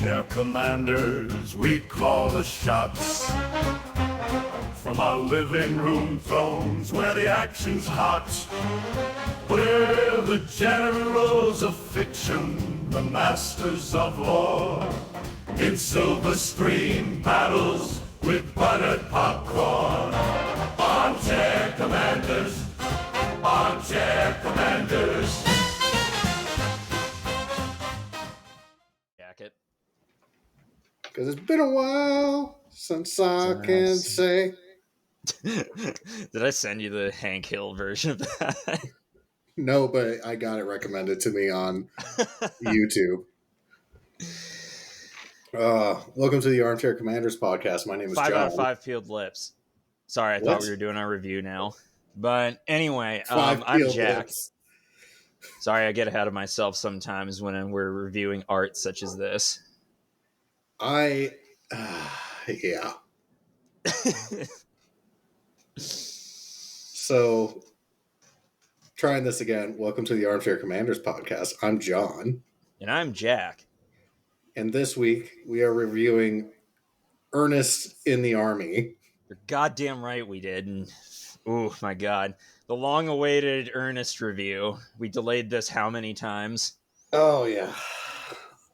Armchair commanders, we call the shots. From our living room thrones where the action's hot. We're the generals of fiction, the masters of war. In silver screen battles with buttered popcorn. Armchair commanders, armchair commanders. Jacket. Because it's been a while since I can say. Did I send you the Hank Hill version of that? No, but I got it recommended to me on YouTube. Welcome to the Armchair Commanders podcast. My name is 5 John. out of 5 peeled lips. Sorry, I thought we were doing our review now. But anyway, I'm Jack. Lips. Sorry, I get ahead of myself sometimes when we're reviewing art such as this. Yeah. So, trying this again. Welcome to the Armchair Commanders podcast. I'm John. And I'm Jack. And this week, we are reviewing Ernest in the Army. You're goddamn right we did. And, oh, my God. The long-awaited Ernest review. We delayed this how many times? Oh, yeah.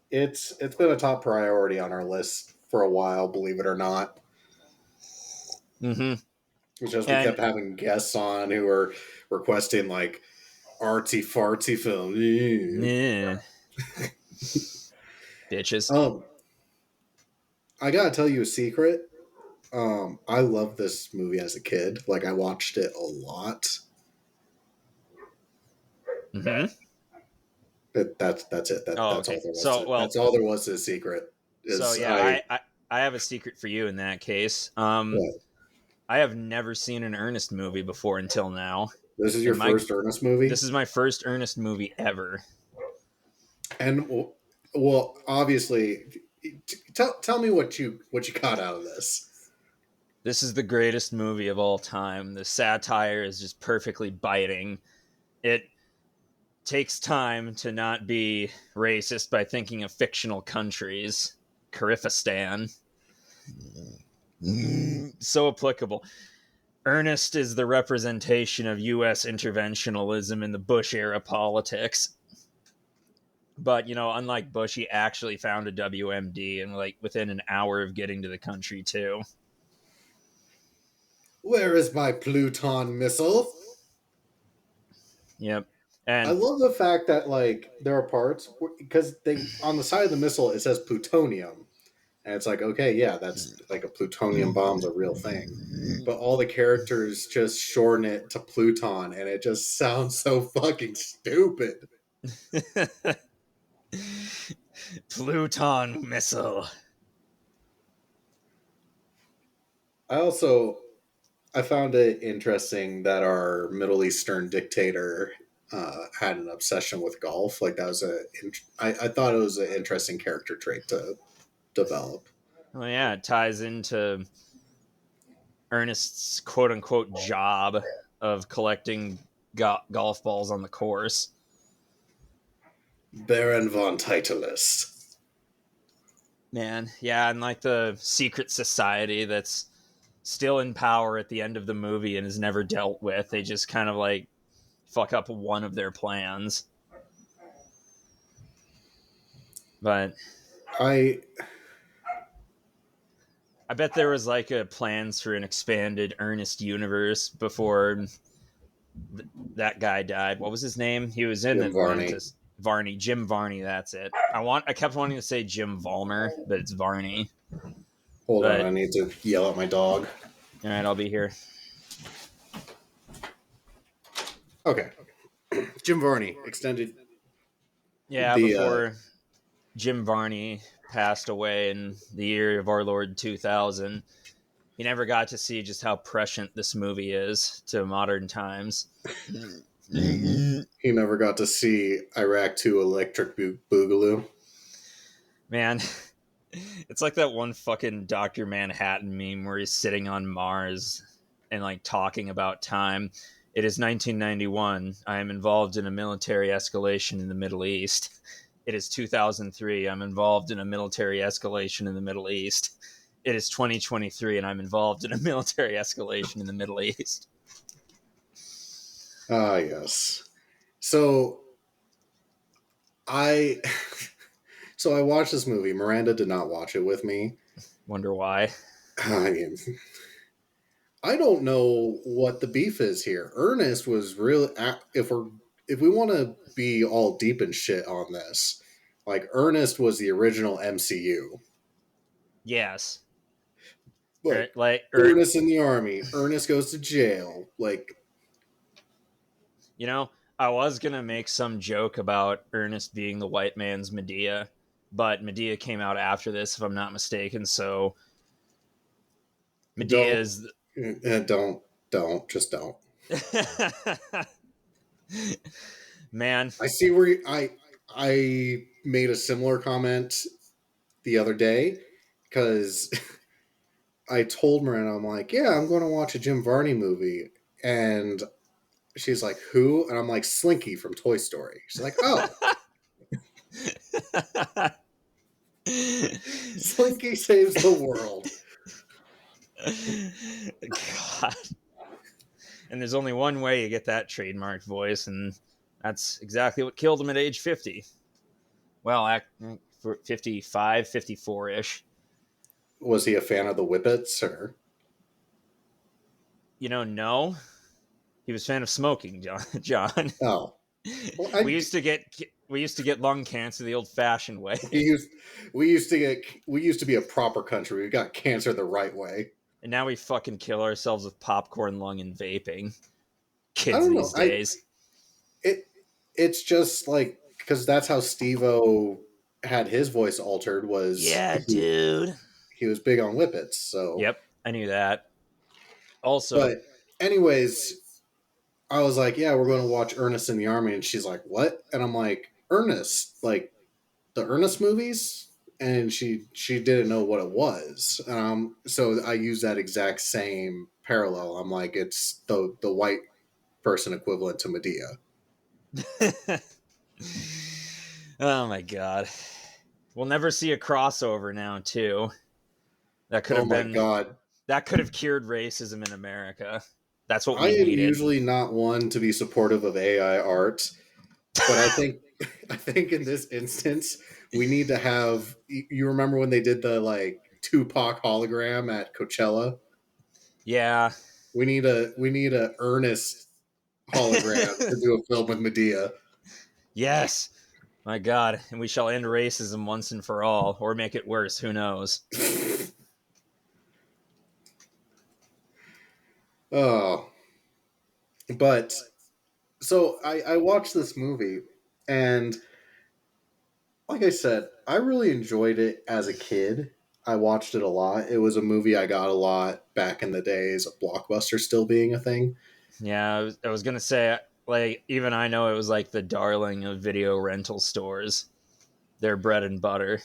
It's been a top priority on our list for a while, believe it or not. Mm-hmm. It's just we kept having guests on who were requesting, like, artsy-fartsy film. Yeah. Bitches. I gotta tell you a secret. I loved this movie as a kid. Like, I watched it a lot. Mm-hmm. That's it. That's all there was. That's all there was to the secret. I have a secret for you in that case. I have never seen an Ernest movie before until now. This is your first Ernest movie? This is my first Ernest movie ever. And well, obviously, tell me what you got out of this. This is the greatest movie of all time. The satire is just perfectly biting. It takes time to not be racist by thinking of fictional countries. Kyrgyzstan. So applicable. Ernest is the representation of U.S. interventionalism in the Bush-era politics. But, unlike Bush, he actually found a WMD and, within an hour of getting to the country, too. Where is my Pluton missile? Yep. And I love the fact that, there are parts, because on the side of the missile, it says plutonium. And it's like, okay, yeah, that's like a plutonium bomb's a real thing. But all the characters just shorten it to Pluton, and it just sounds so fucking stupid. Pluton missile. I found it interesting that our Middle Eastern dictator had an obsession with golf. Like, that was I thought it was an interesting character trait to develop. Well, yeah, it ties into Ernest's quote-unquote job of collecting golf balls on the course. Baron von Titleist. Man, yeah, and the secret society that's still in power at the end of the movie and is never dealt with. They just kind of fuck up one of their plans. But I bet there was a plans for an expanded Ernest universe before that guy died. What was his name? He was in Atlantis. Varney. Jim Varney, that's it. I kept wanting to say Jim Vollmer, but it's Varney. Hold on, I need to yell at my dog. All right, I'll be here. Okay. Jim Varney, extended. Yeah, before Jim Varney passed away in the year of our Lord 2000, he never got to see just how prescient this movie is to modern times. He never got to see Iraq 2 Electric Boogaloo. Man, it's like that one fucking Dr. Manhattan meme where he's sitting on Mars and talking about time. It is 1991. I am involved in a military escalation in the Middle East. It is 2003. I'm involved in a military escalation in the Middle East. It is 2023, and I'm involved in a military escalation in the Middle East. Ah, yes. So I so I watched this movie. Miranda did not watch it with me. Wonder why. I mean, I don't know what the beef is here. Ernest was really if we want to be all deep in shit on this, like Ernest was the original MCU. Yes. Like Like, Ernest in the army, Ernest goes to jail. Like, you know, I was gonna make some joke about Ernest being the white man's Medea, but Medea came out after this, if I'm not mistaken. So Medea don't is. just don't. Man, I see where I made a similar comment the other day because I told Miranda, I'm like, yeah, I'm going to watch a Jim Varney movie, and she's like, who? And I'm like, Slinky from Toy Story. She's like, oh, Slinky saves the world. God. And there's only one way you get that trademark voice, and that's exactly what killed him at age 50. Well, 55, 54-ish. Was he a fan of the Whippets, or? No. He was a fan of smoking, John. Oh, well, we used to get lung cancer the old-fashioned way. we used to be a proper country. We got cancer the right way. And now we fucking kill ourselves with popcorn lung and vaping. Kids I don't these know. days. It's just like because that's how Steve-O had his voice altered. Dude. He was big on Whippets. So Yep, I knew that. Also, but anyways, I was like, yeah, we're going to watch Ernest in the Army, and she's like, what? And I'm like, Ernest, like the Ernest movies, and she didn't know what it was. So I used that exact same parallel. I'm like, it's the white person equivalent to Medea. Oh my god. We'll never see a crossover now, too. That could have been. God. That could have cured racism in America. That's what I we am needed. usually not one to be supportive of AI art, but I think in this instance we need to have. You remember when they did the like Tupac hologram at Coachella? Yeah. We need a Ernest hologram to do a film with Medea. Yes. My god. And we shall end racism once and for all, or make it worse. Who knows? Oh. But so I watched this movie, and like I said, I really enjoyed it as a kid. I watched it a lot. It was a movie I got a lot back in the days of Blockbuster still being a thing. Yeah, I was gonna say, like, even I know it was like the darling of video rental stores. Their bread and butter.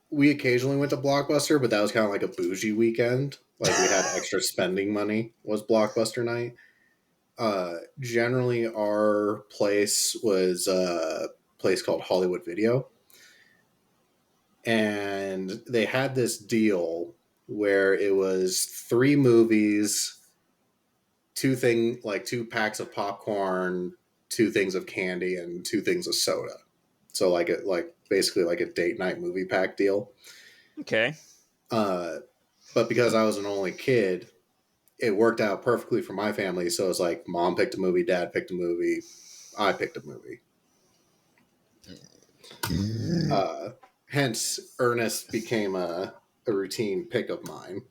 We occasionally went to Blockbuster, but that was kind of like a bougie weekend. Like we had extra spending money was Blockbuster night. Generally, our place was a place called Hollywood Video, and they had this deal where it was 3 movies, two packs of popcorn, 2 things of candy, and 2 things of soda. So basically like a date night movie pack deal. Okay. But because I was an only kid, it worked out perfectly for my family. So it was like mom picked a movie, dad picked a movie, I picked a movie. Hence, Ernest became a routine pick of mine.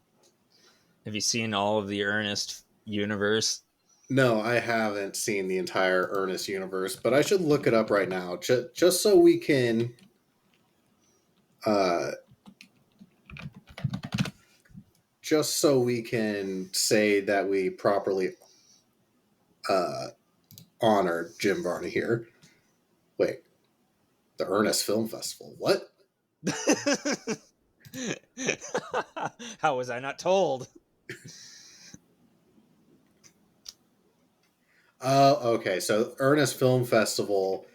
Have you seen all of the Ernest universe? No, I haven't seen the entire Ernest universe, but I should look it up right now, just so we can say that we properly honor Jim Varney here. Wait, the Ernest Film Festival. What? How was I not told? Okay. So Ernest Film Festival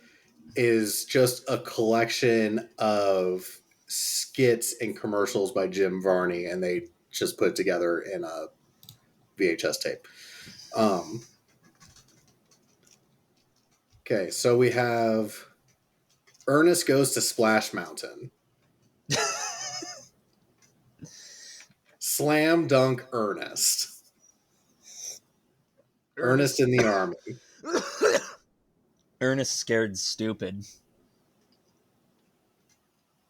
is just a collection of skits and commercials by Jim Varney, and they just put it together in a VHS tape. Okay, so we have Ernest Goes to Splash Mountain. Slam Dunk Ernest. Ernest in the Army. Ernest Scared Stupid.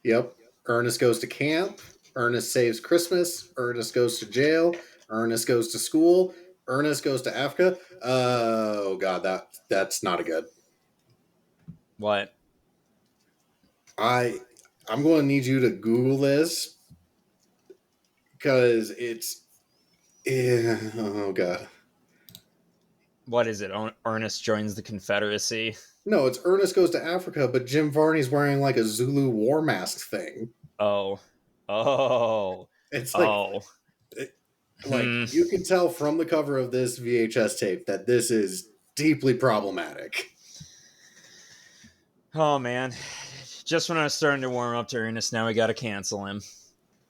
Yep. Ernest Goes to Camp. Ernest Saves Christmas. Ernest Goes to Jail. Ernest Goes to School. Ernest Goes to Africa. Oh god, that's not a good. What? I'm going to need you to Google this because oh god. What is it? Ernest joins the Confederacy? No, it's Ernest Goes to Africa, but Jim Varney's wearing like a Zulu war mask thing. Oh. It's like, you can tell from the cover of this VHS tape that this is deeply problematic. Oh man. Just when I was starting to warm up to Ernest, now we gotta cancel him.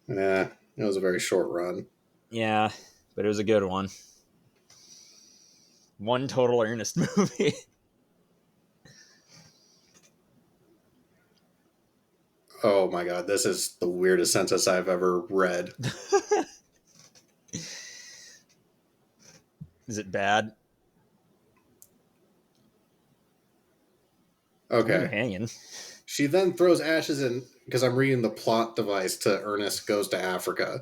Yeah, it was a very short run. Yeah, but it was a good one. One total Ernest movie. Oh my god, this is the weirdest sentence I've ever read. Is it bad? Okay. You're hanging. She then throws ashes in, because I'm reading the plot device to Ernest Goes to Africa.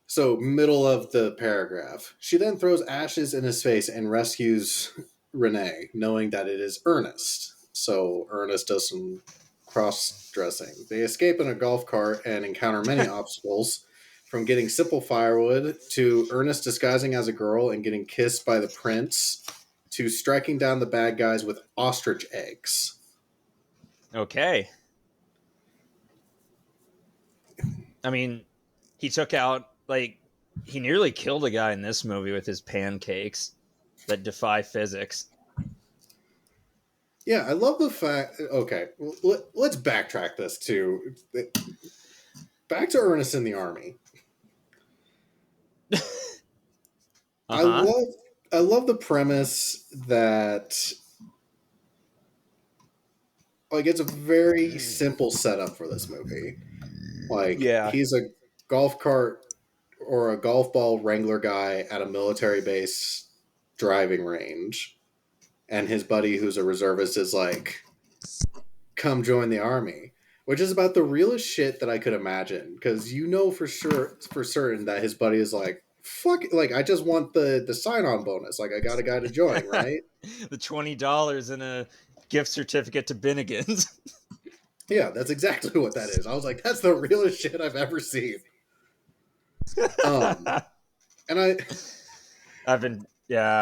So, middle of the paragraph. She then throws ashes in his face and rescues Renee, knowing that it is Ernest. So, Ernest does some cross-dressing. They escape in a golf cart and encounter many obstacles, from getting simple firewood to Ernest disguising as a girl and getting kissed by the prince to striking down the bad guys with ostrich eggs. Okay. I mean, he took out, he nearly killed a guy in this movie with his pancakes that defy physics. Yeah, I love the fact... Okay, let's backtrack this to... Back to Ernest in the Army. Uh-huh. I love the premise that... it's a very simple setup for this movie. He's a golf cart or a golf ball wrangler guy at a military base driving range. And his buddy, who's a reservist, is like, come join the army. Which is about the realest shit that I could imagine. Because for certain that his buddy is like, fuck, I just want the sign-on bonus. I got a guy to join, right? The $20 and a gift certificate to Binnigan's. Yeah, that's exactly what that is. I was like, that's the realest shit I've ever seen. And I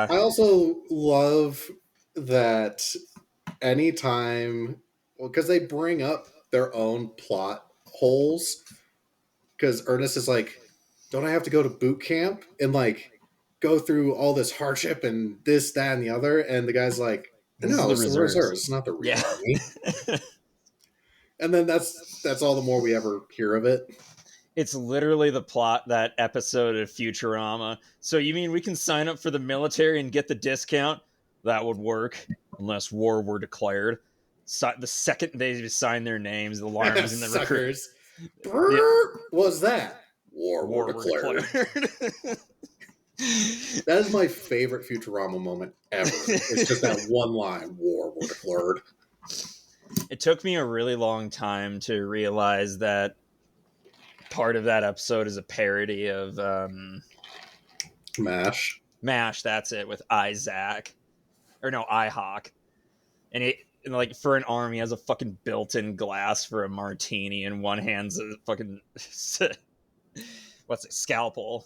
also love that anytime, because they bring up their own plot holes, because Ernest is like, don't I have to go to boot camp and go through all this hardship and this, that, and the other? And the guy's like, no, it's the reserves. It's not the real army. And then that's all the more we ever hear of it. It's literally the plot that episode of Futurama. So you mean we can sign up for the military and get the discount? That would work, unless war were declared. So the second they sign their names, the alarms in the recruits. What's that? War were declared. That is my favorite Futurama moment ever. It's just that one line, war were declared. It took me a really long time to realize that part of that episode is a parody of MASH. MASH, that's it, with IHawk. And for an army, has a fucking built-in glass for a martini, and one hand's a fucking scalpel.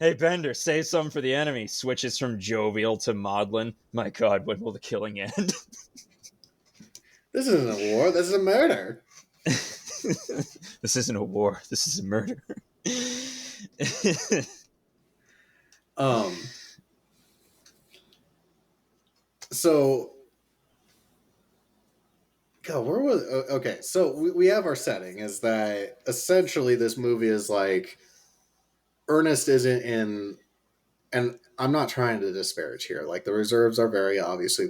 Hey Bender, save some for the enemy. Switches from jovial to maudlin. My God, when will the killing end? This isn't a war. This is a murder. This isn't a war. This is a murder. So, God, where was okay? So we have our setting is that essentially this movie is like Ernest isn't in, and I'm not trying to disparage here. Like the reserves are very obviously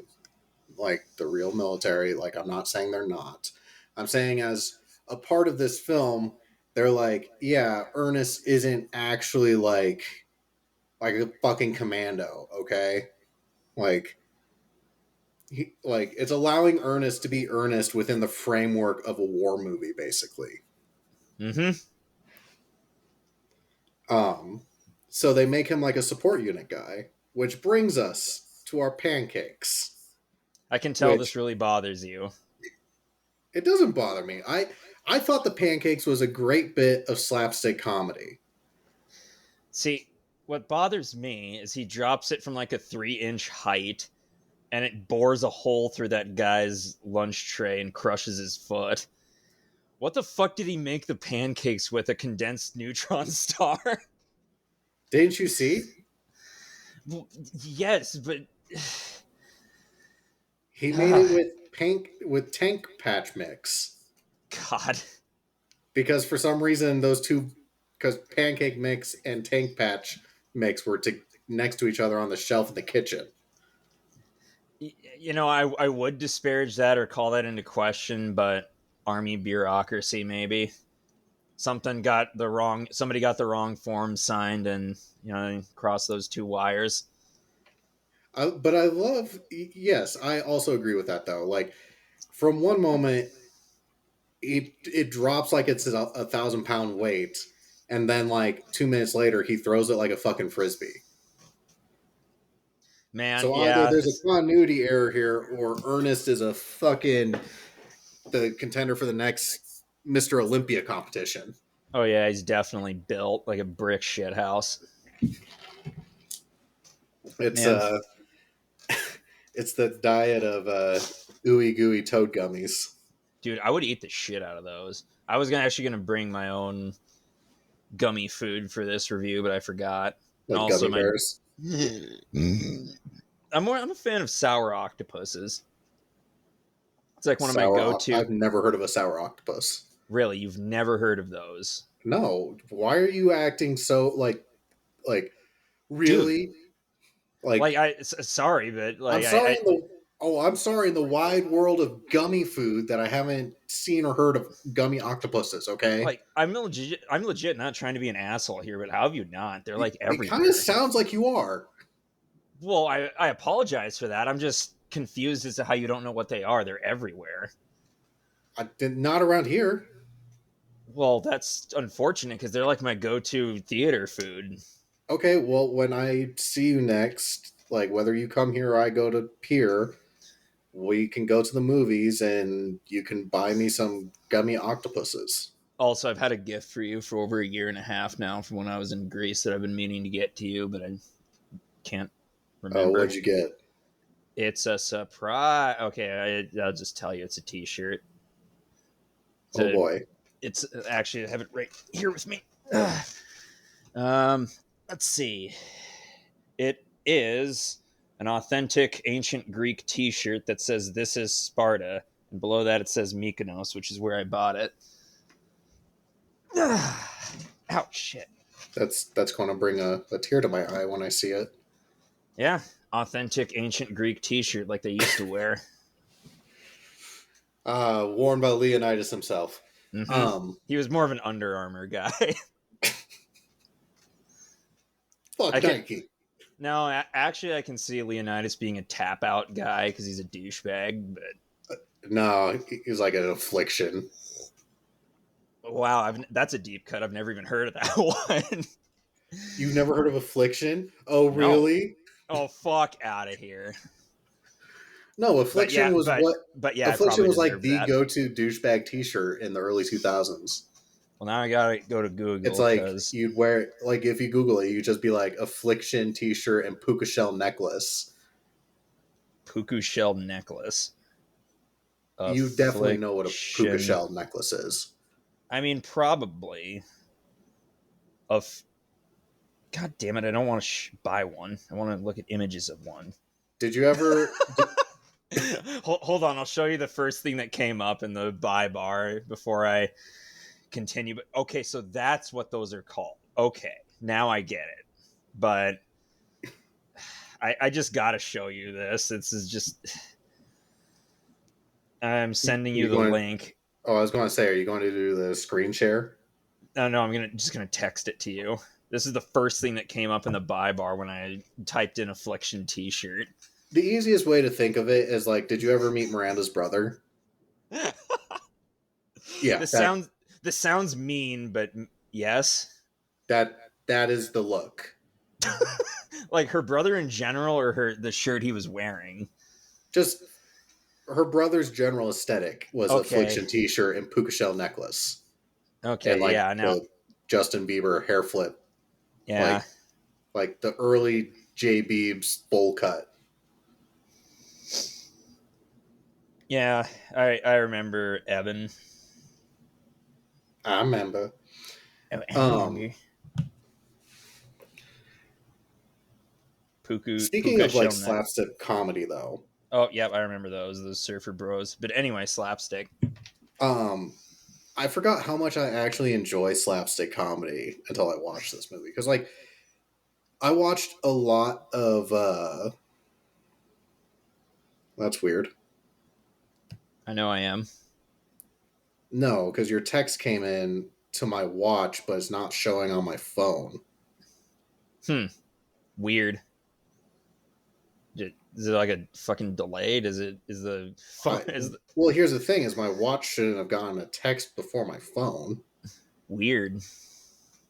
like the real military. Like I'm not saying they're not. I'm saying as a part of this film, they're like, yeah, Ernest isn't actually like a fucking commando. Okay, like like it's allowing Ernest to be Ernest within the framework of a war movie, basically. Mm-hmm. Um, so they make him like a support unit guy, which brings us to our pancakes. I can tell this Which really bothers you. it doesn't bother me. I thought the pancakes was a great bit of slapstick comedy. See, what bothers me is he drops it from like a 3-inch height and it bores a hole through that guy's lunch tray and crushes his foot. What the fuck did he make the pancakes with? A condensed neutron star? Didn't you see? Well, yes, but He made it with tank patch mix God. because for some reason those two, because pancake mix and tank patch mix were next to each other on the shelf in the kitchen. You know, I would disparage that or call that into question, but army bureaucracy maybe. Somebody got the wrong form signed and, you know, crossed those two wires. But I love, yes, I also agree with that though. Like from one moment, it drops like it's a 1,000 pound weight, and then like 2 minutes later, he throws it like a fucking frisbee. Man, So either yeah. there's a continuity error here, or Ernest is a fucking the contender for the next Mr. Olympia competition. Oh yeah, he's definitely built like a brick shit house. It's Man, it's the diet of ooey gooey toad gummies. dude, I would eat the shit out of those. I was actually gonna bring my own gummy food for this review, but I forgot. And Like also gummy my bears. I'm a fan of sour octopuses. It's like one of my Sour. go-to. I've never heard of a sour octopus. Really, you've never heard of those? No, why are you acting so like Dude, really like like sorry, but I'm like sorry I in the I'm sorry in the wide world of gummy food that I haven't seen or heard of gummy octopuses. Okay, like I'm legit not trying to be an asshole here, but how have you not? They're like it kind of everywhere. sounds like you are. Well, I apologize for that. I'm just confused as to how you don't know what they are. They're everywhere. Not around here. Well, that's unfortunate because they're like my go-to theater food. Okay, well when I see you next, like whether you come here or I go to Pier, we can go to the movies and you can buy me some gummy octopuses. Also, I've had a gift for you for over a year and a half now from when I was in Greece that I've been meaning to get to you, but I can't Oh, remember. what'd you get? It's a surprise. Okay, I'll just tell you. It's a T-shirt. It's Oh a. boy. It's actually I have it right here with me. Let's see. It is an authentic ancient Greek T-shirt that says "This is Sparta," and below that it says Mykonos, which is where I bought it. Ouch! Shit. That's going to bring a tear to my eye when I see it. Yeah, authentic ancient Greek T-shirt like they used to wear. Worn by Leonidas himself. Mm-hmm. He was more of an Under Armour guy. Fuck Nike. No, actually, I can see Leonidas being a tap out guy because he's a douchebag. But No, he's like an affliction. wow, that's a deep cut. I've never even heard of that one. You've never heard of affliction? Oh, No. really? Oh, fuck out of here. No, affliction was what. But yeah, I Affliction probably was like deserve the that. go-to douchebag T-shirt in the early 2000s. Well, now I gotta go to It's Google like because you'd wear like if you Google it, you just be like affliction T-shirt and puka shell necklace. puku shell necklace. You definitely know what a puka Affliction. shell necklace is. I mean, probably. God damn it! I don't want to buy one. I want to look at images of one. Did you ever? Hold on, I'll show you the first thing that came up in the buy bar before I continue. But okay, so that's what those are called. Okay, now I get it. But I just gotta show you this. This is just. I'm sending you the link. Oh, I was going to say, are you going to do the screen share? No, I'm just gonna text it to you. This is the first thing that came up in the buy bar when I typed in Affliction T-shirt. The easiest way to think of it is like, did you ever meet Miranda's brother? Yeah. This sounds mean, but yes. That is the look. Like her brother in general, or the shirt he was wearing? Just her brother's general aesthetic was Affliction T-shirt and puka shell necklace. Okay, and like yeah, now the Justin Bieber hair flip. Yeah. Like the early J Biebs bowl cut. Yeah, I remember Evan. I remember. Speaking of like slapstick comedy, though. Oh, yeah, I remember those Surfer Bros. But anyway, slapstick. I forgot how much I actually enjoy slapstick comedy until I watched this movie. Because, like, I watched a lot of... That's weird. I know I am. No, because your text came in to my watch, but it's not showing on my phone. Weird. Is it like a fucking delayed? Well, here's the thing: is my watch shouldn't have gotten a text before my phone. Weird.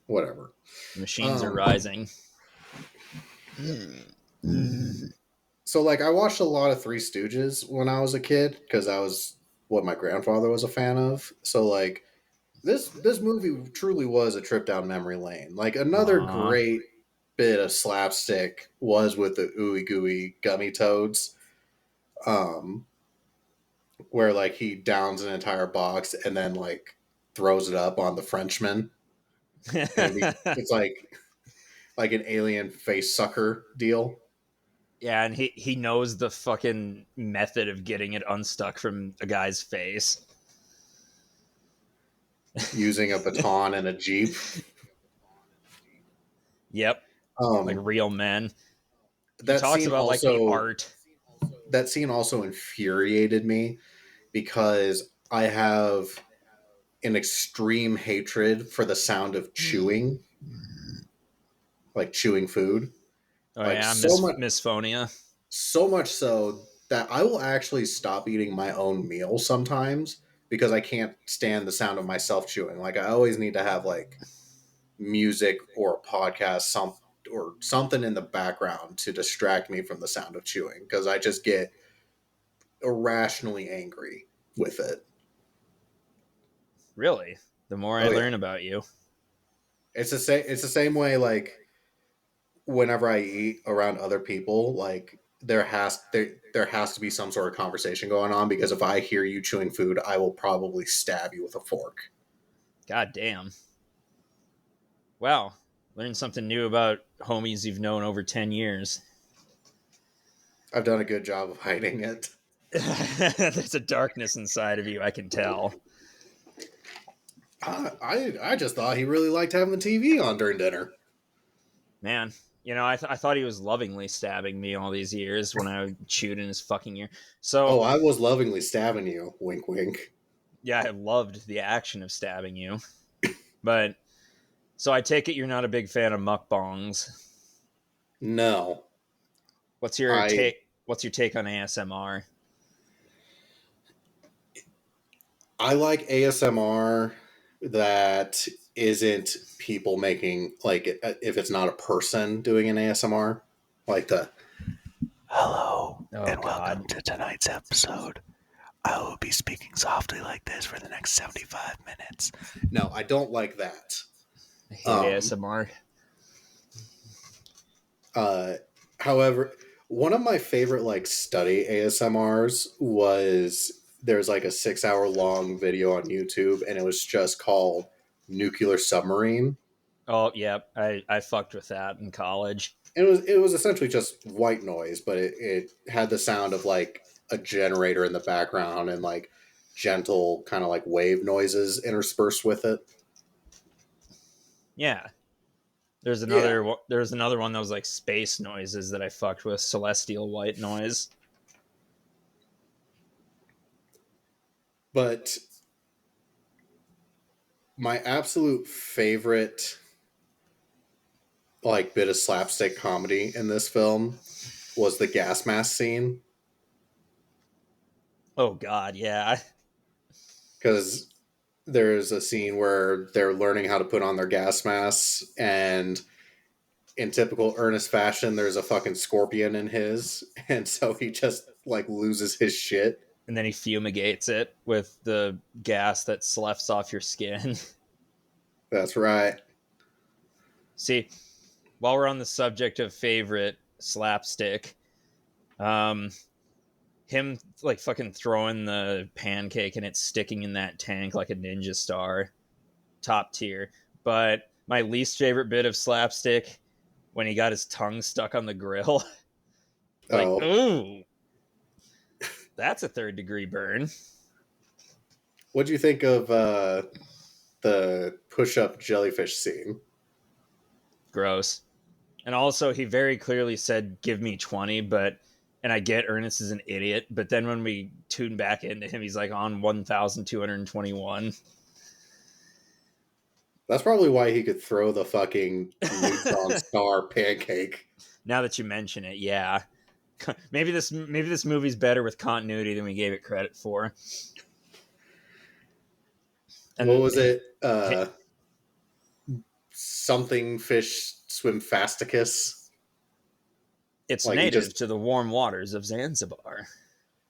Whatever. Machines are rising. So, like, I watched a lot of Three Stooges when I was a kid because that was what my grandfather was a fan of. So, like, this movie truly was a trip down memory lane. Like, another great bit of slapstick was with the ooey gooey gummy toads, where like he downs an entire box and then like throws it up on the Frenchman. It's like an alien face sucker deal. Yeah, and he knows the fucking method of getting it unstuck from a guy's face. Using a baton and a Jeep. Yep. Like real men. He talks about like the art. That scene also infuriated me because I have an extreme hatred for the sound of chewing. Like chewing food. Oh, like yeah, misphonia. So much so that I will actually stop eating my own meal sometimes because I can't stand the sound of myself chewing. Like, I always need to have like music or a podcast, or something in the background to distract me from the sound of chewing because I just get irrationally angry with it. Really? The more I learn about you. It's the same way, like, whenever I eat around other people, like, there has to be some sort of conversation going on, because if I hear you chewing food, I will probably stab you with a fork. God damn. Wow. Learned something new about homies you've known over 10 years. I've done a good job of hiding it. There's a darkness inside of you, I can tell. I just thought he really liked having the TV on during dinner. Man, you know, I thought he was lovingly stabbing me all these years when I chewed in his fucking ear. So, I was lovingly stabbing you. Wink, wink. Yeah, I loved the action of stabbing you. But, so I take it you're not a big fan of mukbangs. No. What's your take on ASMR? I like ASMR that isn't people making, like, if it's not a person doing an ASMR, like the hello and welcome to tonight's episode. I will be speaking softly like this for the next 75 minutes. No, I don't like that. I hate ASMR. However, one of my favorite like study ASMRs was, there's like a 6-hour long video on YouTube, and it was just called Nuclear Submarine. Oh, yeah, I fucked with that in college. And it was essentially just white noise, but it had the sound of like a generator in the background and like gentle kind of like wave noises interspersed with it. Yeah. Yeah, There's another one that was like space noises that I fucked with, celestial white noise. but my absolute favorite like bit of slapstick comedy in this film was the gas mask scene Oh god, yeah. because there's a scene where they're learning how to put on their gas masks, and in typical Ernest fashion, there's a fucking scorpion in his, and so he just like loses his shit. And then he fumigates it with the gas that sloughs off your skin. That's right. See, while we're on the subject of favorite slapstick, um, him like fucking throwing the pancake and it's sticking in that tank like a ninja star, top tier. But my least favorite bit of slapstick when he got his tongue stuck on the grill. Like, Oh, ooh, that's a third degree burn. what do you think of the push-up jellyfish scene? Gross. And also, he very clearly said, "Give me 20," but and I get Ernest is an idiot, but then when we tune back into him, he's like on 1,221. That's probably why he could throw the fucking neutron star pancake. Now that you mention it, yeah. Maybe this movie's better with continuity than we gave it credit for. And What was it? Something fish swim fasticus. it's Like he native just to the warm waters of Zanzibar.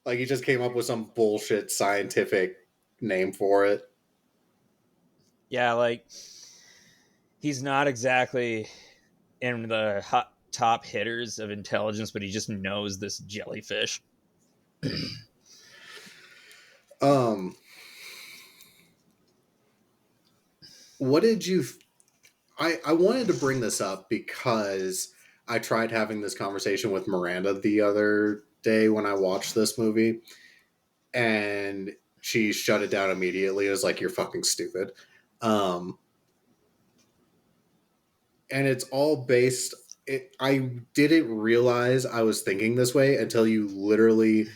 like he just came up with some bullshit scientific name for it. Yeah, like he's not exactly in the top hitters of intelligence, but he just knows this jellyfish. Um, what did you? I wanted to bring this up because I tried having this conversation with Miranda the other day when I watched this movie, and she shut it down immediately. It was like, "You're fucking stupid," um, and it's all based. I didn't realize I was thinking this way until you literally,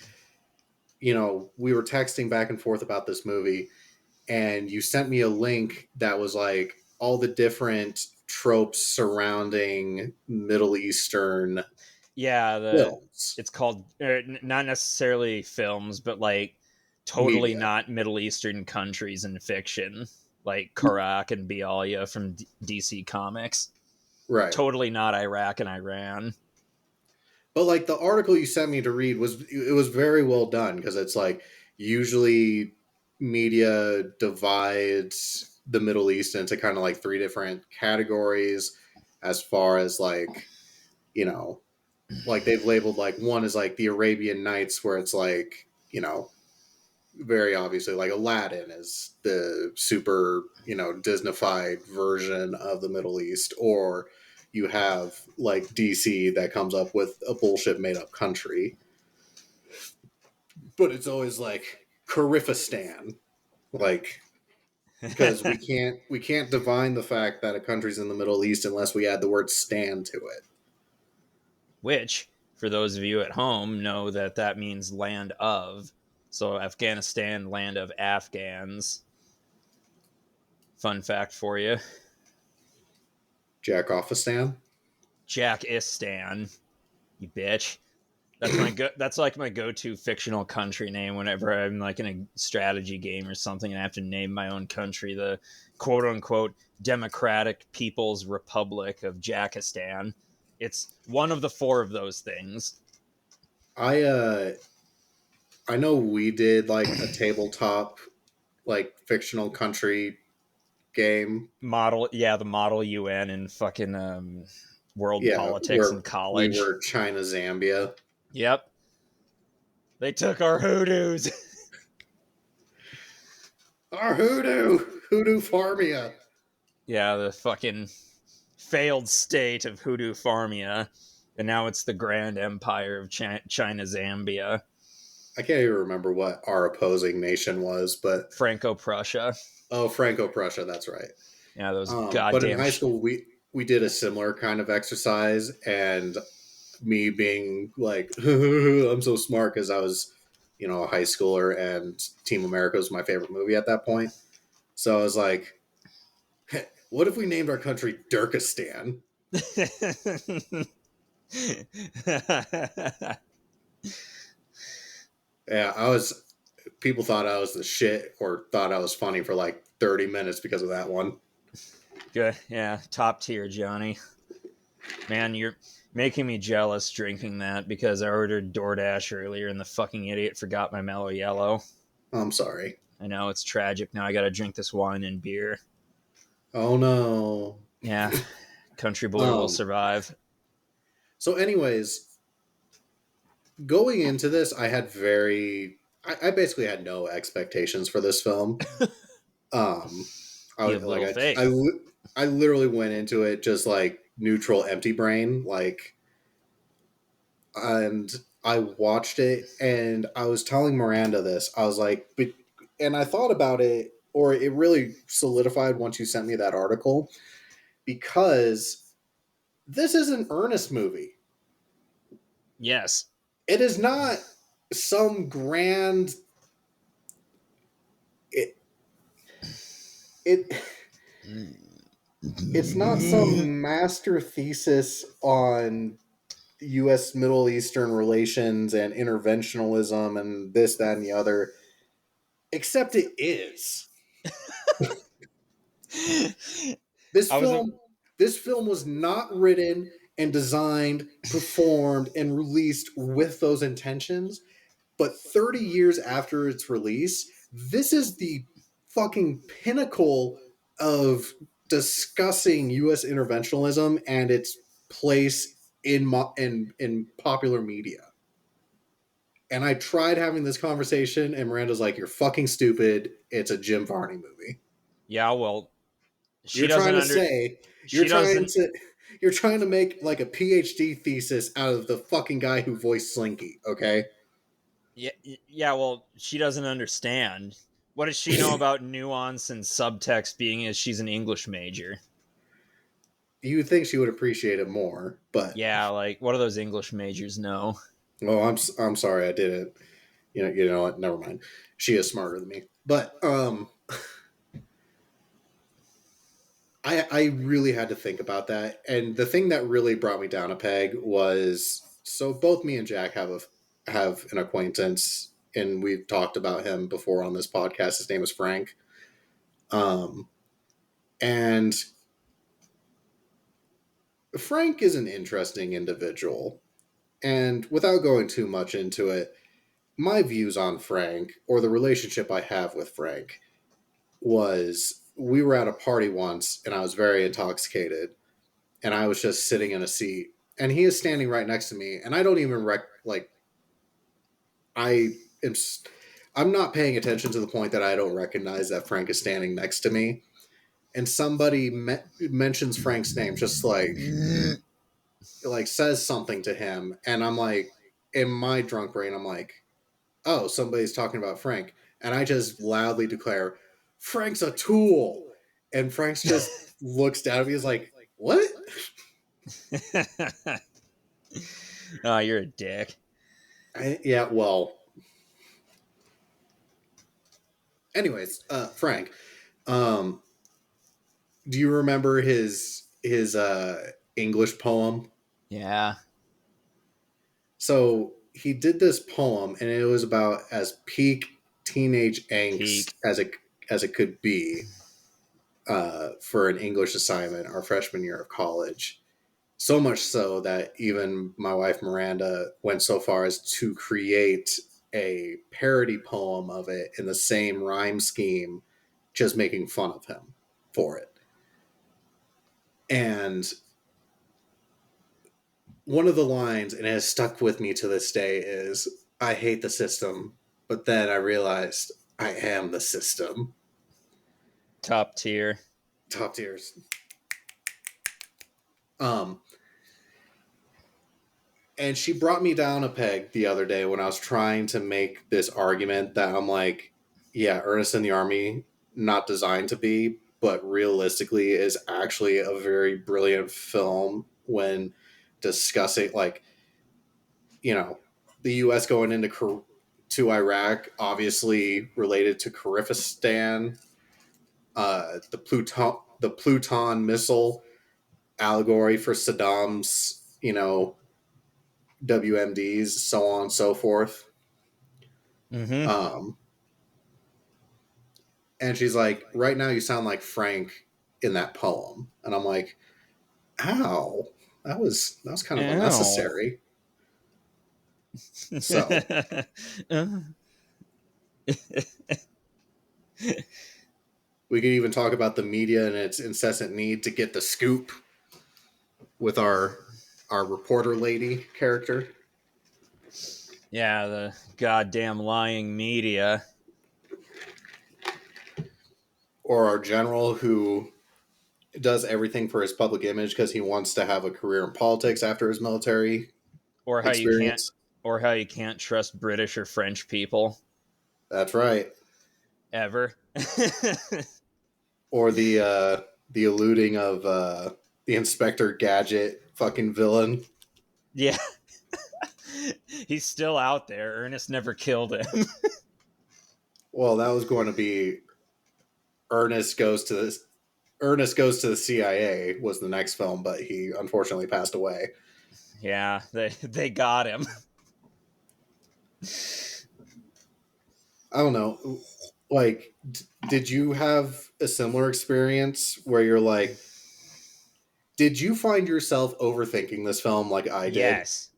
we were texting back and forth about this movie, and you sent me a link that was like all the different tropes surrounding Middle Eastern Yeah, films, it's called not necessarily films, but like totally media. not Middle Eastern countries in fiction, like Karak and Bialya from DC Comics. Right. Totally not Iraq and Iran. But like the article you sent me to read was very well done because it's like usually media divides the Middle East into kind of like three different categories as far as like, you know, like they've labeled like one is like the Arabian Nights where it's like, very obviously like Aladdin is the super, Disneyfied version of the Middle East, or you have like DC that comes up with a bullshit made up country. But it's always like Karifistan. Like because we can't divine the fact that a country's in the Middle East unless we add the word "stan" to it. Which, for those of you at home, know that means land of. So Afghanistan, land of Afghans. Fun fact for you. Jackofistan. Jackistan, you bitch. That's like my go-to fictional country name whenever I'm like in a strategy game or something and I have to name my own country, the quote unquote Democratic People's Republic of Jackistan. It's one of the four of those things. I know we did like a tabletop like fictional country game. The model UN and fucking world Yeah, politics where in we college. were China Zambia. Yep. They took our hoodoos. Our hoodoo Farmia. Yeah, the fucking failed state of Hoodoo Farmia, and now it's the Grand Empire of China Zambia. I can't even remember what our opposing nation was, but Franco-Prussia. Oh, Franco-Prussia, that's right. Yeah, those But in goddamn high school, we did a similar kind of exercise, and me being like, I'm so smart because I was, a high schooler, and Team America was my favorite movie at that point. So I was like, hey, what if we named our country Durkistan? Yeah, people thought I was the shit or thought I was funny for like 30 minutes because of that one. Good. Yeah, top tier, Johnny. Man, you're making me jealous drinking that because I ordered DoorDash earlier and the fucking idiot forgot my Mellow Yellow. I'm sorry. I know, it's tragic. Now I gotta drink this wine and beer. Oh no. Yeah, country boy will survive. So anyways, going into this, I basically had no expectations for this film. I literally went into it just like neutral, empty brain, and I watched it, and I was telling Miranda this. I was like, and I thought about it, or it really solidified once you sent me that article, because this is an Ernest movie. Yes. It is not some grand. It's not some master thesis on U.S. Middle Eastern relations and interventionalism and this, that, and the other. Except it is. This film was not written and designed, performed, and released with those intentions. But 30 years after its release, this is the fucking pinnacle of discussing U.S. interventionalism and its place in popular media. And I tried having this conversation, and Miranda's like, "You're fucking stupid. It's a Jim Varney movie." Yeah, well, You're trying to make like a PhD thesis out of the fucking guy who voiced Slinky, okay? Yeah, well, she doesn't understand. What does she know about nuance and subtext being as she's an English major? You would think she would appreciate it more, but yeah, like what do those English majors know? Oh, I'm sorry, I didn't. You know what? Never mind. She is smarter than me, but I really had to think about that, and the thing that really brought me down a peg was so both me and Jack have an acquaintance, and we've talked about him before on this podcast. His name is Frank, and Frank is an interesting individual. And without going too much into it, my views on Frank, or the relationship I have with Frank, was we were at a party once and I was very intoxicated and I was just sitting in a seat and he is standing right next to me and I don't even I'm not paying attention to the point that I don't recognize that Frank is standing next to me, and somebody mentions Frank's name, just like says something to him, and I'm like, in my drunk brain, I'm like, oh, somebody's talking about Frank. And I just loudly declare, Frank's a tool. And Frank's just looks down at me and is like, what? Oh, you're a dick. Yeah, well. Anyways, Frank, do you remember his English poem? Yeah. So he did this poem, and it was about as peak teenage angst as it could be for an English assignment our freshman year of college. So much so that even my wife Miranda went so far as to create a parody poem of it in the same rhyme scheme, just making fun of him for it. And one of the lines, and it has stuck with me to this day, is, I hate the system, but then I realized I am the system. Top tier. Top tiers. Um, and she brought me down a peg the other day when I was trying to make this argument that I'm like, yeah, Ernest in the Army, not designed to be, but realistically is actually a very brilliant film when discussing, like, you know, the U.S. going into to Iraq, obviously related to Kyrgyzstan, the Pluton missile allegory for Saddam's, WMDs, so on and so forth. Mm-hmm. Um, and she's like, right now you sound like Frank in that poem. And I'm like, ow, that was kind of Ow. unnecessary. So we could even talk about the media and its incessant need to get the scoop with our reporter lady character. Yeah, the goddamn lying media. Or our general who does everything for his public image because he wants to have a career in politics after his military Or how you can't experience. or how you can't trust British or French people That's right. ever. Or the eluding of the Inspector Gadget fucking villain. Yeah. He's still out there. Ernest never killed him. Well, that was going to be Ernest goes to the CIA was the next film, but he unfortunately passed away. Yeah, they got him. I don't know. Like, did you have a similar experience where you're like, did you find yourself overthinking this film like I did? Yes.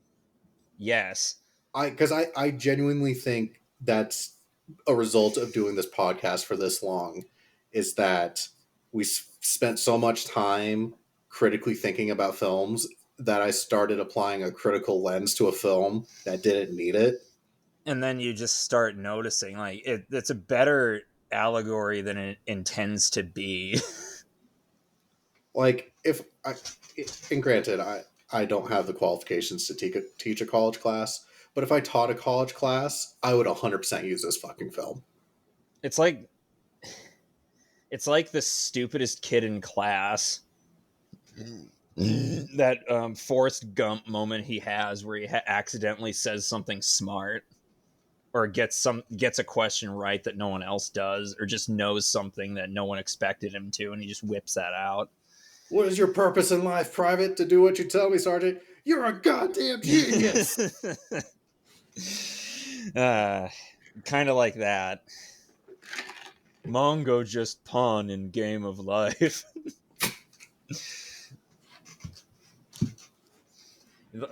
Yes. I genuinely think that's a result of doing this podcast for this long, is that we spent so much time critically thinking about films that I started applying a critical lens to a film that didn't need it. And then you just start noticing like it's a better allegory than it intends to be. Like, if I, and granted, I don't have the qualifications to teach a college class, but if I taught a college class, I would 100% use this fucking film. It's like the stupidest kid in class. That Forrest Gump moment he has where he accidentally says something smart or gets a question right that no one else does, or just knows something that no one expected him to, and he just whips that out. What is your purpose in life, Private? To do what you tell me, Sergeant. You're a goddamn genius. Kind of like that. Mongo just pawn in Game of Life.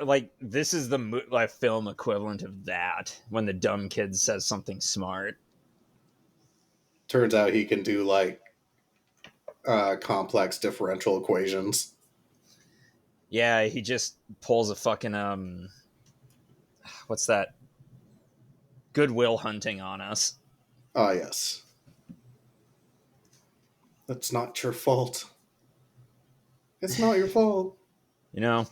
Like, this is the film equivalent of that, when the dumb kid says something smart. Turns out he can do like complex differential equations. Yeah, he just pulls a fucking what's that? Goodwill Hunting on us. Ah, yes. That's not your fault. It's not your fault. You know,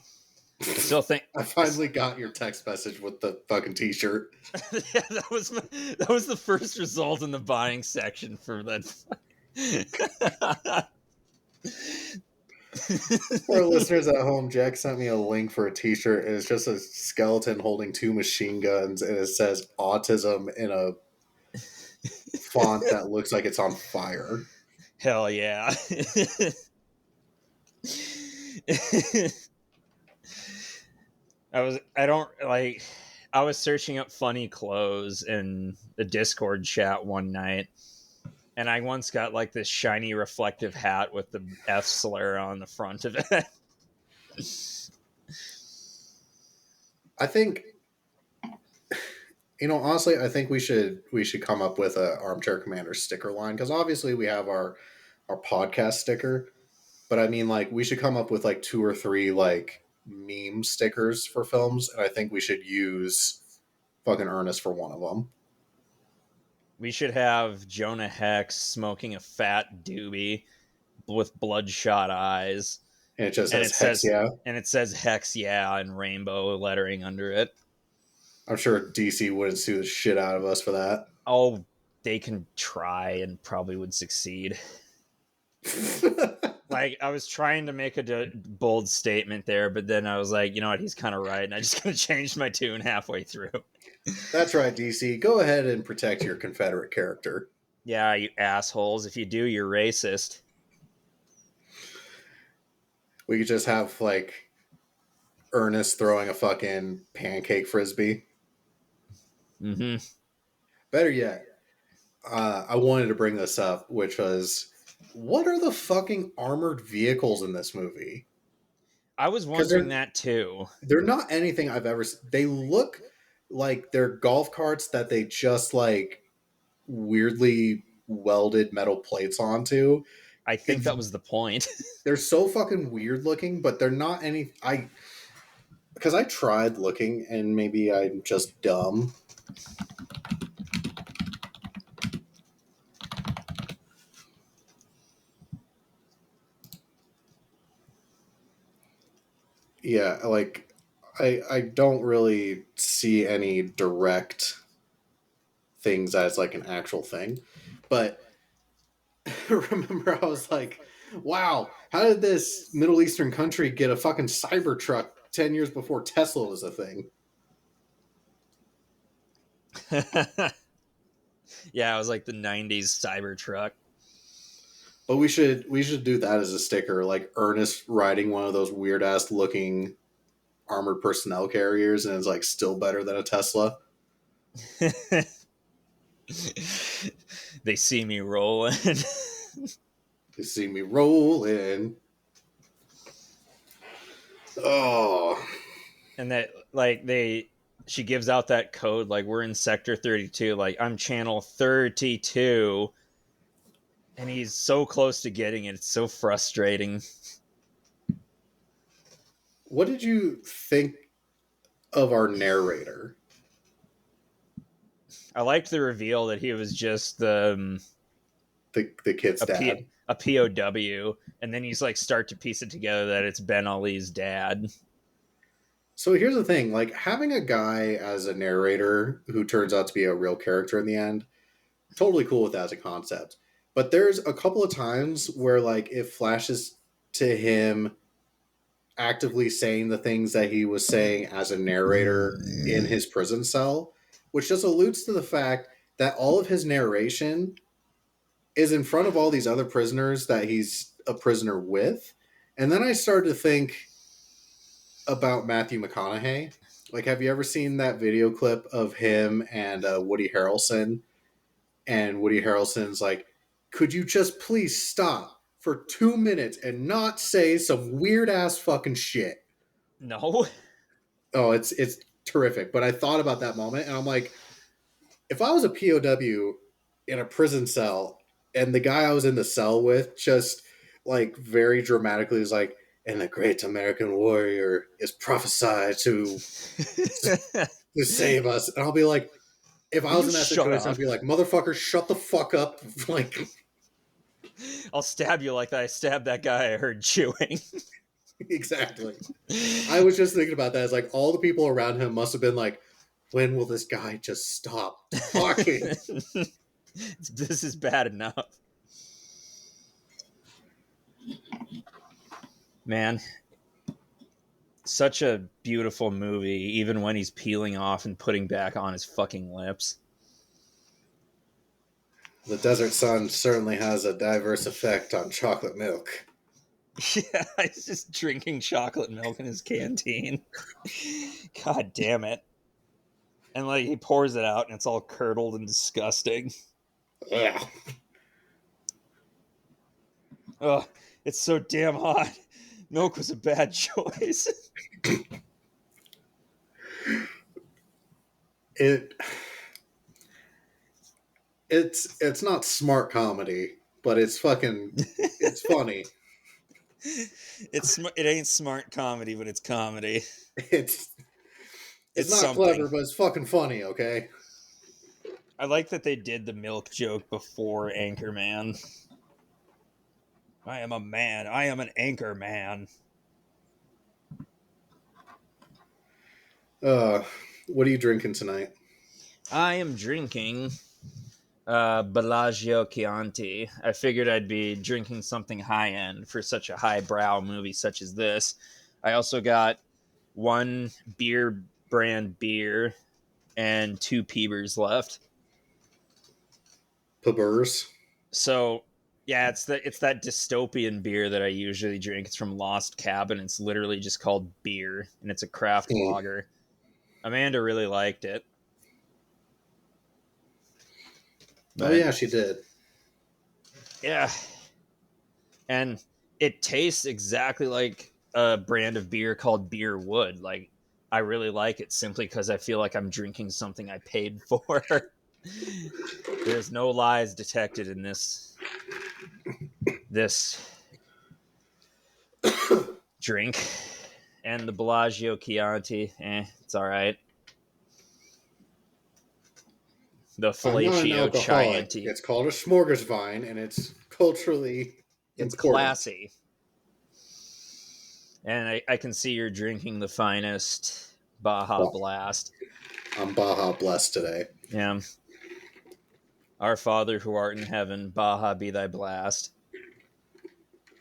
I still think I finally got your text message with the fucking t-shirt. yeah, that was the first result in the buying section for that. For our listeners at home, Jack sent me a link for a t-shirt, and it's just a skeleton holding two machine guns, and it says autism in a font that looks like it's on fire. Hell yeah. I was searching up funny clothes in the Discord chat one night, and I once got like this shiny reflective hat with the F slur on the front of it. I think, honestly, I think we should come up with a Armchair Commander sticker line, because obviously we have our podcast sticker, but I mean, like, we should come up with like 2 or 3 like meme stickers for films, and I think we should use fucking Ernest for one of them. We should have Jonah Hex smoking a fat doobie with bloodshot eyes. And it just And says Hex Yeah. and it says Hex Yeah in rainbow lettering under it. I'm sure DC wouldn't sue the shit out of us for that. Oh, they can try and probably would succeed. Like, I was trying to make a bold statement there, but then I was like, you know what, he's kind of right, and I just kind of changed my tune halfway through. That's right, DC. Go ahead and protect your Confederate character. Yeah, you assholes. If you do, you're racist. We could just have, like, Ernest throwing a fucking pancake frisbee. Mm-hmm. Better yet, I wanted to bring this up, which was, what are the fucking armored vehicles in this movie? I was wondering that too. They're not anything I've ever seen. They look like they're golf carts that they just, like, weirdly welded metal plates onto. I think that was the point. They're so fucking weird looking, but they're not any. Because I tried looking, and maybe I'm just dumb. Yeah, like I don't really see any direct things as like an actual thing, but remember I was like, wow, how did this Middle Eastern country get a fucking Cybertruck 10 years before Tesla was a thing? Yeah, it was like the 90s Cybertruck. But we should do that as a sticker, like Ernest riding one of those weird ass looking armored personnel carriers, and it's like still better than a Tesla. They see me rolling. They see me rolling. Oh. And that, like, she gives out that code, like, we're in sector 32, like, I'm channel 32, and he's so close to getting it. It's so frustrating. What did you think of our narrator? I liked the reveal that he was just the kid's dad. A POW, and then he's like start to piece it together that it's Ben Ali's dad. So here's the thing, like having a guy as a narrator who turns out to be a real character in the end, totally cool with that as a concept. But there's a couple of times where like it flashes to him actively saying the things that he was saying as a narrator in his prison cell, which just alludes to the fact that all of his narration is in front of all these other prisoners that he's a prisoner with. And then I started to think about Matthew McConaughey. Like, have you ever seen that video clip of him and Woody Harrelson? And Woody Harrelson's like, could you just please stop for 2 minutes and not say some weird ass fucking shit? No. Oh, it's terrific. But I thought about that moment and I'm like, if I was a POW in a prison cell and the guy I was in the cell with just like very dramatically is like, and the great American warrior is prophesied to save us. And I'll be like, if I was in that situation, I'd be like, motherfucker, shut the fuck up. Like, I'll stab you like I stabbed that guy I heard chewing. Exactly. I was just thinking about that. It's like all the people around him must have been like, when will this guy just stop talking? This is bad enough. Man, such a beautiful movie, even when he's peeling off and putting back on his fucking lips. The desert sun certainly has a diverse effect on chocolate milk. Yeah, he's just drinking chocolate milk in his canteen. God damn it. And like he pours it out and it's all curdled and disgusting. Yeah. Ugh, it's so damn hot. Milk was a bad choice. It's not smart comedy, but it's fucking it's funny. It ain't smart comedy, but it's comedy. It's not something. clever, but it's fucking funny, okay? I like that they did the milk joke before Anchorman. I am a man. I am an anchor man. Uh, what are you drinking tonight? I am drinking Bellagio Chianti. I figured I'd be drinking something high end for such a highbrow movie such as this. I also got one beer brand beer and two peebers left. Pabers. So yeah, it's that dystopian beer that I usually drink. It's from Lost Cabin. It's literally just called beer, and it's a craft lager. Amanda really liked it. Oh But yeah, she did. yeah, and it tastes exactly like a brand of beer called Beer Wood. Like I really like it simply because I feel like I'm drinking something I paid for. There's no lies detected in this drink. And the Bellagio Chianti, it's all right. The I'm not an Fellatio alcoholic. Chianti, It's called a smorgasvine, and it's culturally it's important. classy. And I can see you're drinking the finest Baja Well, Blast. I'm Baja blessed today. Yeah. Our Father who art in heaven, Baja be thy blast.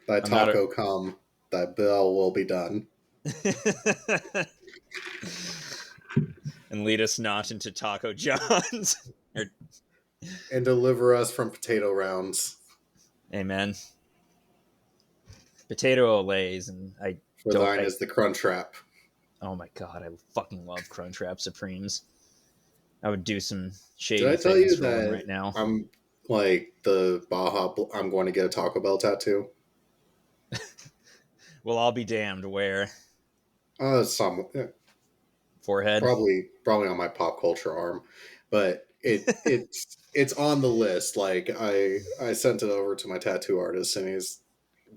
Thy I'm not a. taco come, thy bill will be done. And lead us not into Taco John's. And deliver us from potato rounds. Amen. Potato Olays, and For thine is the crunch wrap. oh my god, I fucking love Crunchwrap Supremes. I would do some Did shady I tell things you for one that right now. I'm like the Baja? I'm going to get a Taco Bell tattoo. Well, I'll be damned. Where? Some Forehead? probably on my pop culture arm, but it's on the list. Like I sent it over to my tattoo artist, and he's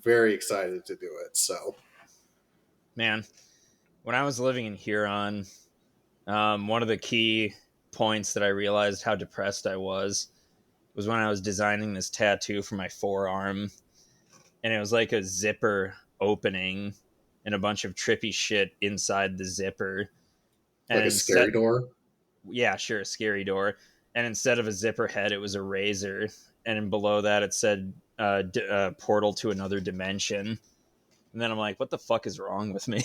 very excited to do it. So Man, when I was living in Huron, one of the key points that I realized how depressed I was when I was designing this tattoo for my forearm. And it was like a zipper opening and a bunch of trippy shit inside the zipper. like And a scary door. yeah, sure, a scary door. And instead of a zipper head, it was a razor. And below that, it said portal to another dimension. And then I'm like, what the fuck is wrong with me?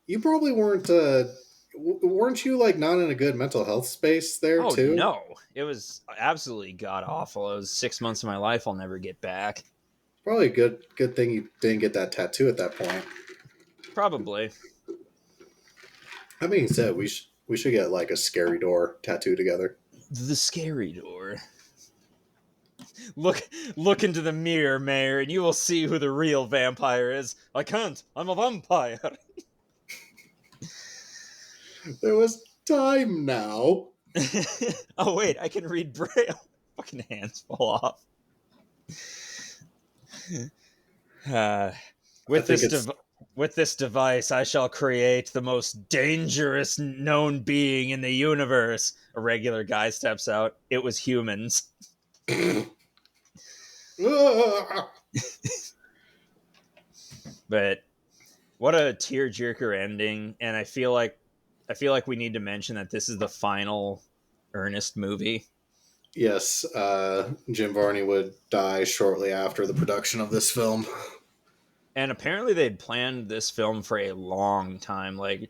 You probably weren't. Weren't you like not in a good mental health space there Oh, too? no. It was absolutely god awful. It was 6 months of my life I'll never get back. Probably a good thing you didn't get that tattoo at that point. Probably. That being said, we should get like a scary door tattoo together. The scary door. Look look into the mirror, Mayor, and you will see who the real vampire is. I can't. I'm a vampire. There was time now. Oh wait, I can read braille. Fucking hands fall off. Uh, I with think this it's with this device, I shall create the most dangerous known being in the universe. A regular guy steps out. It was humans. But what a tearjerker ending, and I feel like we need to mention that this is the final Ernest movie. Yes, Jim Varney would die shortly after the production of this film. And apparently they'd planned this film for a long time, like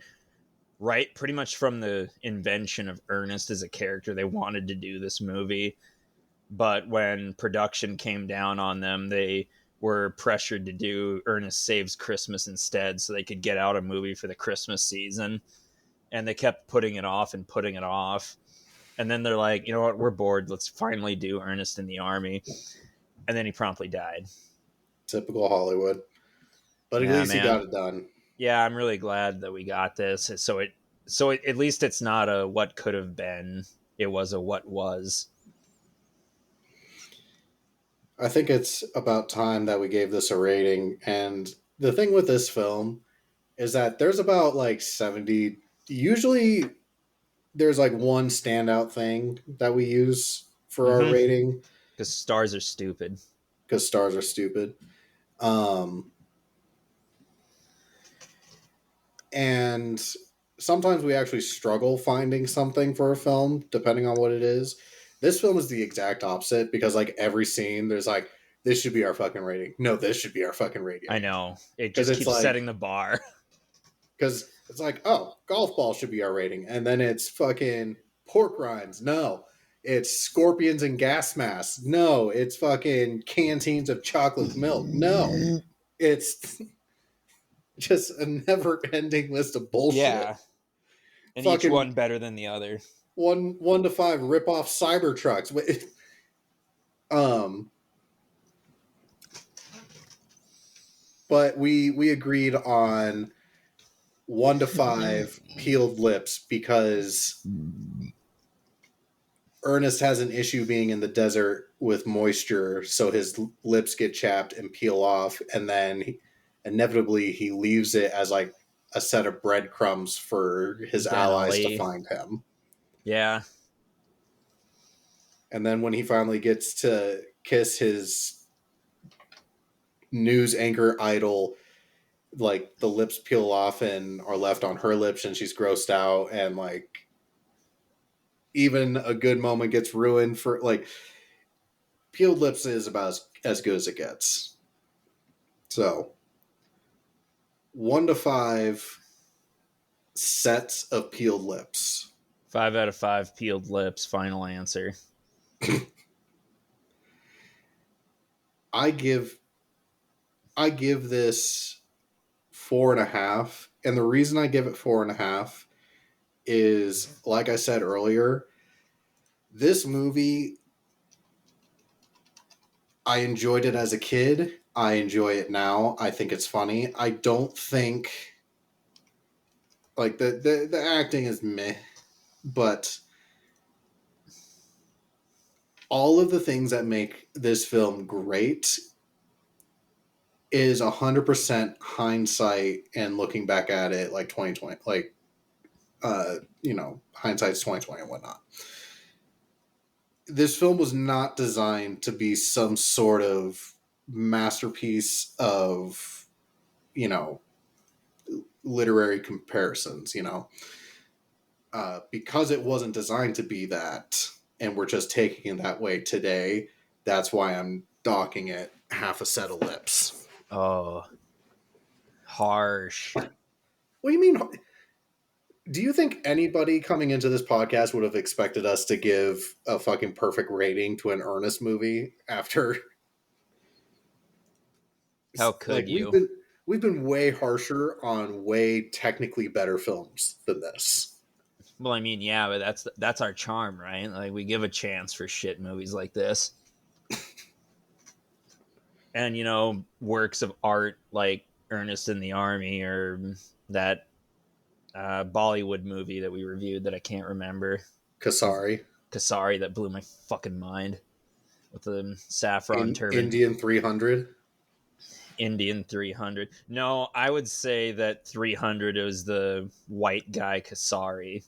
right pretty much from the invention of Ernest as a character, they wanted to do this movie. But when production came down on them, they were pressured to do Ernest Saves Christmas instead so they could get out a movie for the Christmas season. And they kept putting it off and putting it off. And then they're like, you know what, we're bored. Let's finally do Ernest in the Army. And then he promptly died. Typical Hollywood. But at Yeah, least he got man. it done. Yeah, I'm really glad that we got this. So at least it's not a what could have been. It was a what was. I think it's about time that we gave this a rating. And the thing with this film is that there's about like 70. Usually there's like one standout thing that we use for our Mm-hmm. rating Because stars are stupid. because stars are stupid. Um, and sometimes we actually struggle finding something for a film, depending on what it is. This film is the exact opposite because, like, every scene, there's like, this should be our fucking rating. No, this should be our fucking rating. I know. It Because just it's keeps like, setting the bar. because it's like, oh, golf ball should be our rating. And then it's fucking pork rinds. No. It's scorpions and gas masks. No. It's fucking canteens of chocolate milk. No. It's just a never ending list of bullshit. Yeah. And Fucking each one better than the other. 1 to 5 rip off Cybertrucks. But we agreed on 1 to 5 peeled lips because Ernest has an issue being in the desert with moisture, so his lips get chapped and peel off, and then inevitably he leaves it as like a set of breadcrumbs for his allies to find him. Yeah. And then when he finally gets to kiss his news anchor idol, like the lips peel off and are left on her lips and she's grossed out, and like even a good moment gets ruined for like peeled lips is about as good as it gets. So 1 to 5 sets of peeled lips. 5 out of 5 peeled lips. Final answer. I give this 4.5, and the reason I give it 4.5 is, like I said earlier, this movie, I enjoyed it as a kid. I enjoy it now. I think it's funny. I don't think like the acting is meh, but all of the things that make this film great is 100% hindsight and looking back at it like 2020, like hindsight's 2020 and whatnot. This film was not designed to be some sort of masterpiece of, literary comparisons, because it wasn't designed to be that, and we're just taking it that way today. That's why I'm docking it half a set of lips. Oh, harsh. What do you mean? Do you think anybody coming into this podcast would have expected us to give a fucking perfect rating to an Ernest movie after? How could like, you? We've been way harsher on way technically better films than this. Well, I mean, yeah, but that's our charm, right? Like, we give a chance for shit movies like this. And, works of art like Ernest in the Army, or that Bollywood movie that we reviewed that I can't remember. Kasari, that blew my fucking mind. With the saffron turban. Indian 300. Indian 300. No, I would say that 300 was the white guy Kasari.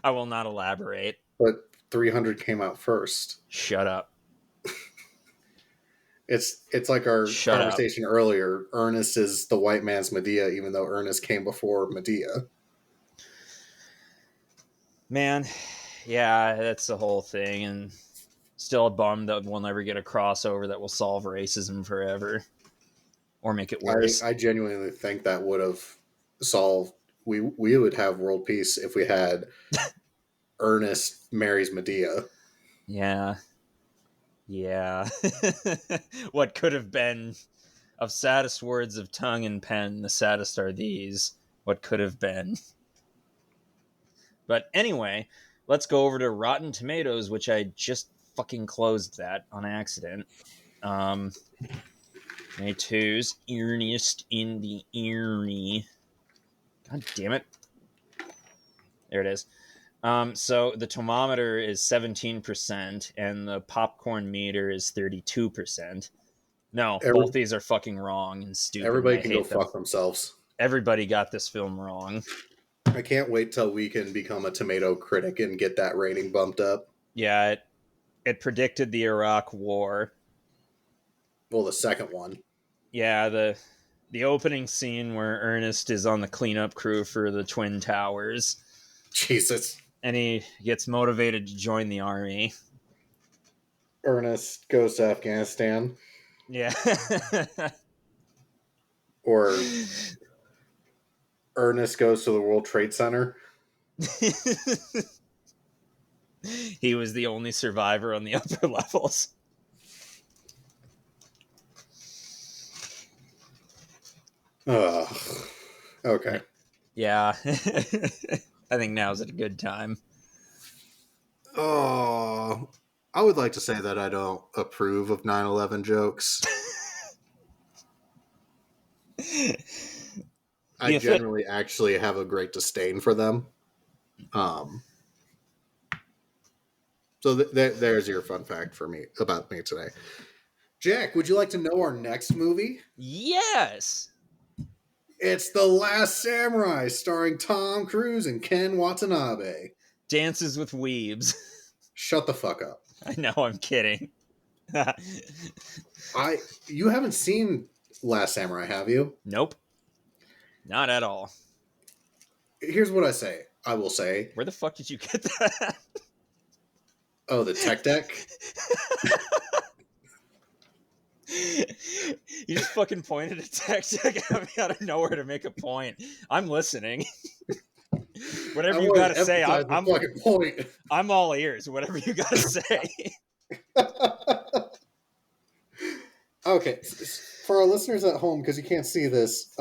I will not elaborate. But 300 came out first. Shut up. It's like our conversation earlier. Ernest is the white man's Medea, even though Ernest came before Medea. Man, yeah, that's the whole thing, and still a bum that we'll never get a crossover that will solve racism forever or make it worse. I genuinely think that would have solved. We would have world peace if we had Ernest marries Medea. Yeah. What could have been, of saddest words of tongue and pen, the saddest are these. What could have been. But anyway, let's go over to Rotten Tomatoes, which I just fucking closed that on accident. Tomatoes, Ernest in the Ernie. God damn it. There it is. So the thermometer is 17% and the popcorn meter is 32%. No, both these are fucking wrong and stupid. Everybody can go fuck themselves. Everybody got this film wrong. I can't wait till we can become a tomato critic and get that rating bumped up. Yeah, it predicted the Iraq War. Well, the second one. Yeah, The opening scene where Ernest is on the cleanup crew for the Twin Towers. Jesus. And he gets motivated to join the army. Ernest goes to Afghanistan. Yeah. Or Ernest goes to the World Trade Center. He was the only survivor on the upper levels. Okay. Yeah. I think now's a good time. Oh, I would like to say that I don't approve of 9/11 jokes. I generally actually have a great disdain for them. So there's your fun fact for me about me today. Jack, would you like to know our next movie? Yes. It's The Last Samurai, starring Tom Cruise and Ken Watanabe. Dances with Weebs. Shut the fuck up. I know, I'm kidding. You haven't seen Last Samurai, have you? Nope. Not at all. Here's what I will say. Where the fuck did you get that? Oh, the tech deck? You just fucking pointed a tech deck at me out of nowhere to make a point. I'm listening. Whatever you gotta say, I'm all ears. Whatever you gotta say. Okay, for our listeners at home, because you can't see this,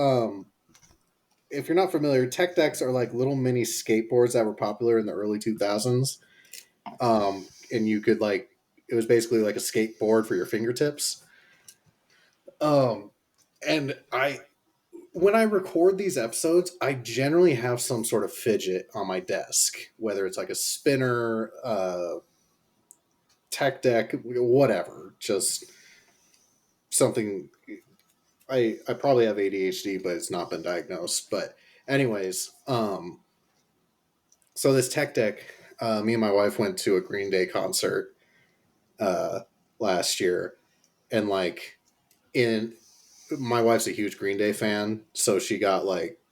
if you're not familiar, tech decks are like little mini skateboards that were popular in the early 2000s. And you could it was basically like a skateboard for your fingertips. And when I record these episodes, I generally have some sort of fidget on my desk, whether it's like a spinner, tech deck, whatever, just something. I probably have ADHD, but it's not been diagnosed. But anyways, so this tech deck, me and my wife went to a Green Day concert last year, and my wife's a huge Green Day fan, so she got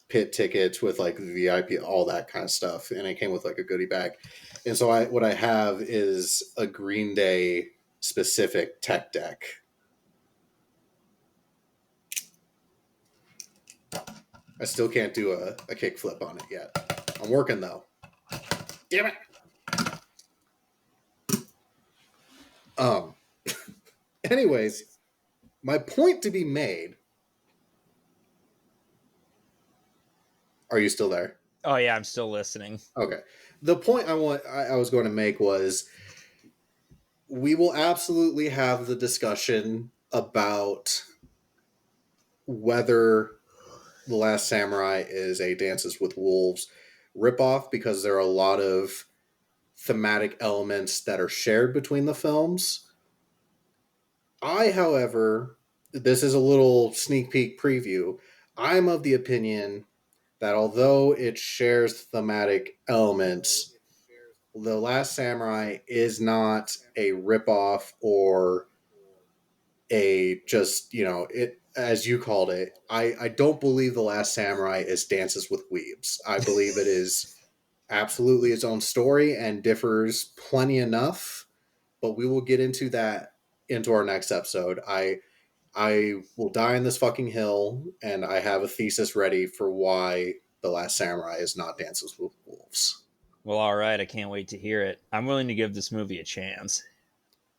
pit tickets with VIP, all that kind of stuff, and it came with a goodie bag. And so what I have is a Green Day specific tech deck. I still can't do a kickflip on it yet. I'm working though. Damn it. Anyways, my point to be made. Are you still there? Oh yeah, I'm still listening. Okay. The point I was going to make was we will absolutely have the discussion about whether The Last Samurai is a Dances with Wolves ripoff, because there are a lot of thematic elements that are shared between the films. However, this is a little sneak peek preview. I'm of the opinion that although it shares thematic elements, The Last Samurai is not a ripoff or it, as you called it. I don't believe The Last Samurai is Dances with Weebs. I believe it is absolutely its own story and differs plenty enough, but we will get into that into our next episode. I will die on this fucking hill, and I have a thesis ready for why The Last Samurai is not Dances with Wolves. Well, all right. I can't wait to hear it. I'm willing to give this movie a chance.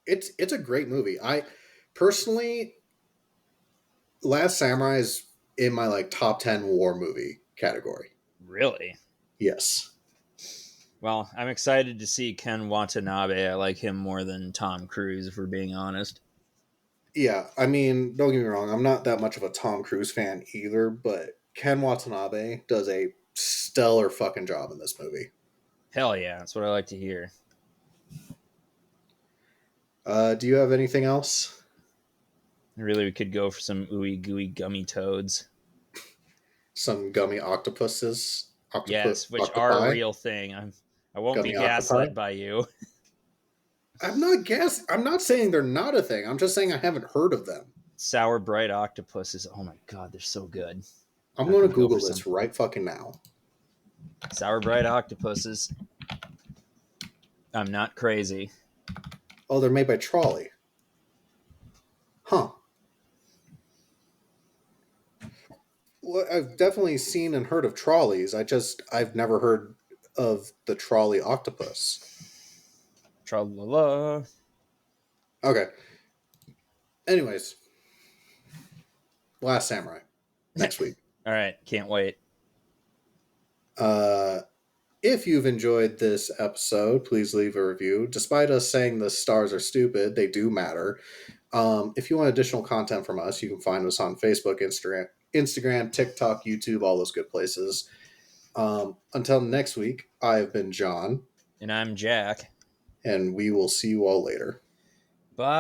It's a great movie. I personally, Last Samurai is in my top 10 war movie category. Really? Yes. Well, I'm excited to see Ken Watanabe. I like him more than Tom Cruise, if we're being honest. Yeah, I mean, don't get me wrong, I'm not that much of a Tom Cruise fan either, but Ken Watanabe does a stellar fucking job in this movie. Hell yeah, that's what I like to hear. Do you have anything else? Really, we could go for some ooey gooey gummy toads. Some gummy octopuses? Yes, which are a real thing. I won't Gummy be gaslit by you. I'm not saying they're not a thing. I'm just saying I haven't heard of them. Sour bright octopuses. Oh my god, they're so good. I'm How going can to we go Google for this some right fucking now. sour bright octopuses? I'm not crazy. Oh, they're made by Trolley. Huh. Well, I've definitely seen and heard of trolleys. I've never heard of the trolley octopus. Tra-la-la. Okay. Anyways, Last Samurai next week. All right, can't wait. If you've enjoyed this episode, please leave a review. Despite us saying the stars are stupid, they do matter. If you want additional content from us, you can find us on Facebook, Instagram, TikTok, YouTube, all those good places. Until next week, I have been John. And I'm Jack. And we will see you all later. Bye.